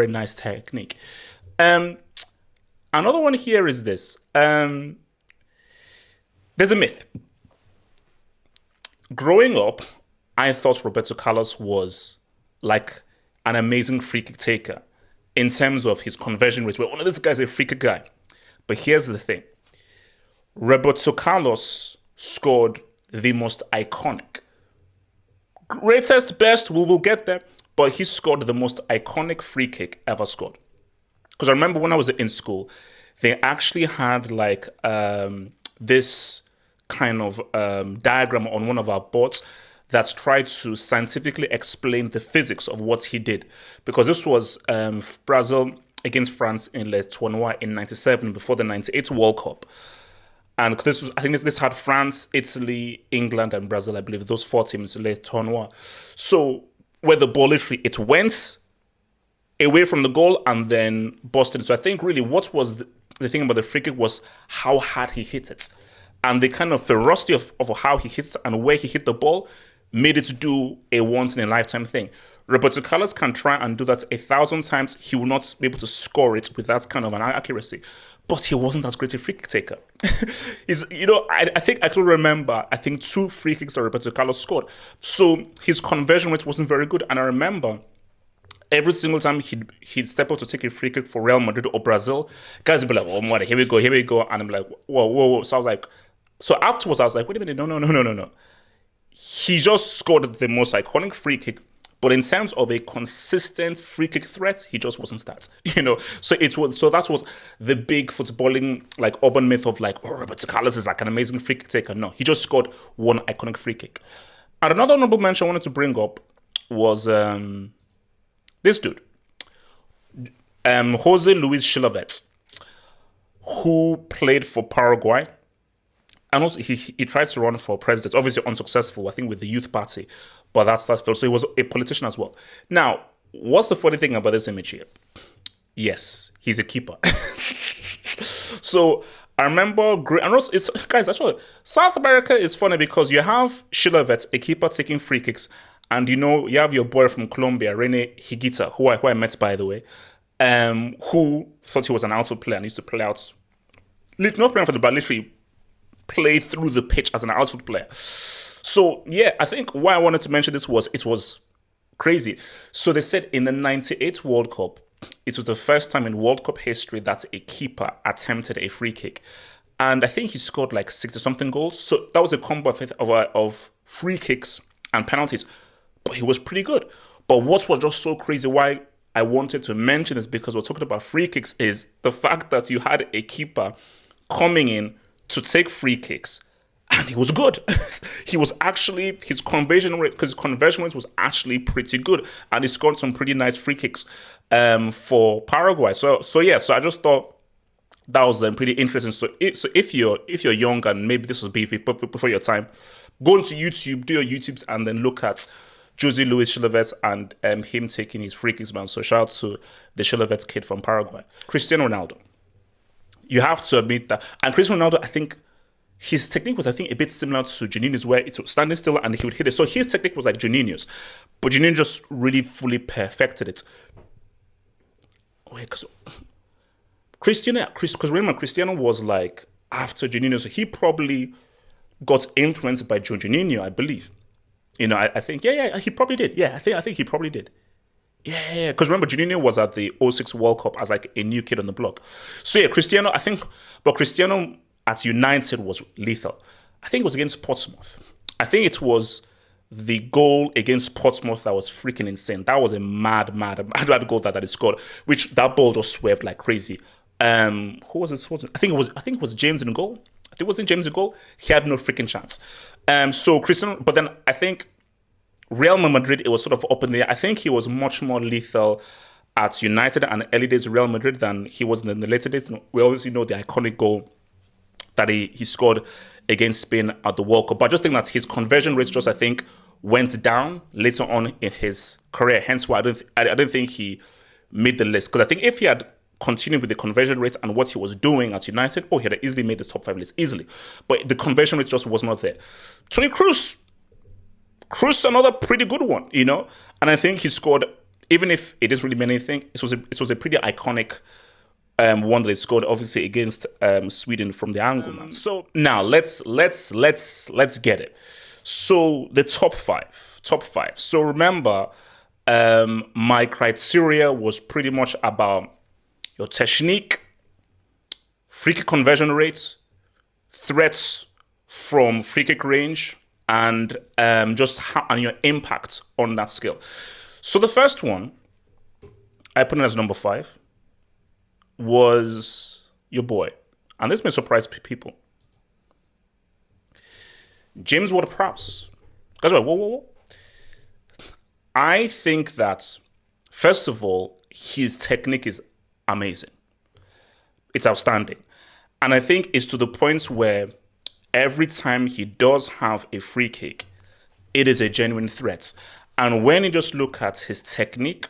very nice technique. Um, Another one here is this. There's a myth. Growing up, I thought Roberto Carlos was like an amazing free kick taker in terms of his conversion rate. Well, one of these guys is a free kick guy. But here's the thing. Roberto Carlos scored the most iconic, greatest, best, we will get there, but he scored the most iconic free kick ever scored. Because I remember when I was in school, they actually had like this kind of diagram on one of our boards that tried to scientifically explain the physics of what he did. Because this was Brazil against France in Le Tournoi in '97 before the '98 World Cup. And this was, I think this had France, Italy, England, and Brazil, I believe, those four teams, Le Tournoi. So where the ball literally, it went away from the goal and then busted. So I think really what was the thing about the free kick was how hard he hit it. And the kind of ferocity of how he hit it and where he hit the ball made it do a once-in-a-lifetime thing. Roberto Carlos can try and do that 1,000 times. He will not be able to score it with that kind of an accuracy. But he wasn't as great a free kick taker. I think I can remember, I think 2 free kicks that Roberto Carlos scored. So his conversion rate wasn't very good. And I remember every single time he'd step up to take a free kick for Real Madrid or Brazil, guys would be like, oh, my, here we go. And I'm like, whoa. So I was like, so afterwards I was like, wait a minute, no. He just scored the most iconic free kick, but in terms of a consistent free kick threat, he just wasn't that. So that was the big footballing like urban myth of like, oh, Roberto Carlos is like an amazing free kick taker. No, he just scored one iconic free kick. And another honorable mention I wanted to bring up was this dude, Jose Luis Chilavert, who played for Paraguay. And also, he tried to run for president, obviously unsuccessful, I think, with the youth party, but that failed. So he was a politician as well. Now, what's the funny thing about this image here? Yes, he's a keeper. So I remember, and also, guys, actually, South America is funny because you have Chilavert, a keeper taking free kicks, and you have your boy from Colombia, Rene Higuita, who I met, by the way, who thought he was an outfield player and used to play out, not playing for the ball, literally play through the pitch as an outfield player. So yeah, I think why I wanted to mention this was it was crazy. So they said in the '98 World Cup, it was the first time in World Cup history that a keeper attempted a free kick, and I think he scored like 60-something goals. So that was a combo of free kicks and penalties, but he was pretty good. But what was just so crazy, why I wanted to mention this, because we're talking about free kicks, is the fact that you had a keeper coming in to take free kicks, and he was good. He was actually, his conversion rate was actually pretty good, and he scored some pretty nice free kicks for Paraguay. So I just thought that was pretty interesting. So if you're young and maybe this was before your time, go into YouTube, do your YouTubes, and then look at Jose Luis Chilavert and him taking his free kicks, man. So shout out to the Chilavert kid from Paraguay. Cristiano Ronaldo. You have to admit that. And Cristiano Ronaldo, I think his technique was, a bit similar to Juninho's, where it was standing still and he would hit it. So his technique was like Juninho's, but Juninho just really fully perfected it. Because remember, Cristiano was like after Juninho, so he probably got influenced by Juninho, I believe. I think, he probably did. Yeah, I think he probably did. Yeah, because remember, Juninho was at the '06 World Cup as like a new kid on the block. So yeah, Cristiano at United was lethal. I think it was against Portsmouth. I think it was the goal against Portsmouth that was freaking insane. That was a mad goal that he scored, which that ball just swerved like crazy. Who was it? I think it was James in goal. I think it wasn't James in goal. He had no freaking chance. So Cristiano, but then I think Real Madrid, it was sort of up in the air. I think he was much more lethal at United and early days Real Madrid than he was in the later days. We obviously know the iconic goal that he scored against Spain at the World Cup. But I just think that his conversion rates just, I think, went down later on in his career. Hence why I don't think he made the list. Because I think if he had continued with the conversion rate and what he was doing at United, he had easily made the top 5 list, easily. But the conversion rate just was not there. Toni Kroos, another pretty good one, And I think he scored even if it didn't really mean anything, it was a pretty iconic one that he scored, obviously against Sweden from the angle. Man. So now let's get it. So the top five. So remember, my criteria was pretty much about your technique, free kick conversion rates, threats from free kick range, and and your impact on that skill. So the first one I put in as number 5 was your boy, and this may surprise people, James Ward-Prowse. Guys, whoa. I think that, first of all, his technique is amazing. It's outstanding. And I think it's to the point where every time he does have a free kick, it is a genuine threat. And when you just look at his technique,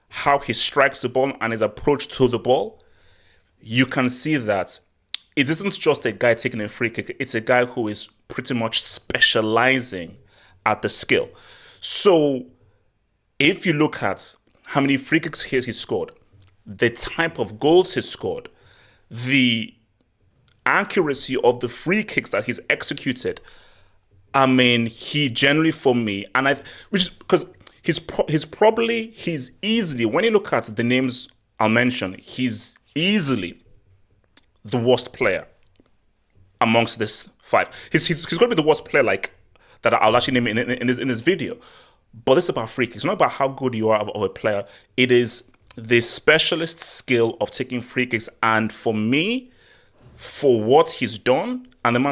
how he strikes the ball and his approach to the ball, you can see that it isn't just a guy taking a free kick, it's a guy who is pretty much specializing at the skill. So if you look at how many free kicks he scored, the type of goals he scored, the accuracy of the free kicks that he's executed, I mean, he generally, for me, and because he's easily, when you look at the names I'll mention, he's easily the worst player amongst this 5. He's going to be the worst player that I'll actually name in this video. But it's about free kicks. It's not about how good you are of a player. It is the specialist skill of taking free kicks. And for me, for what he's done, and the man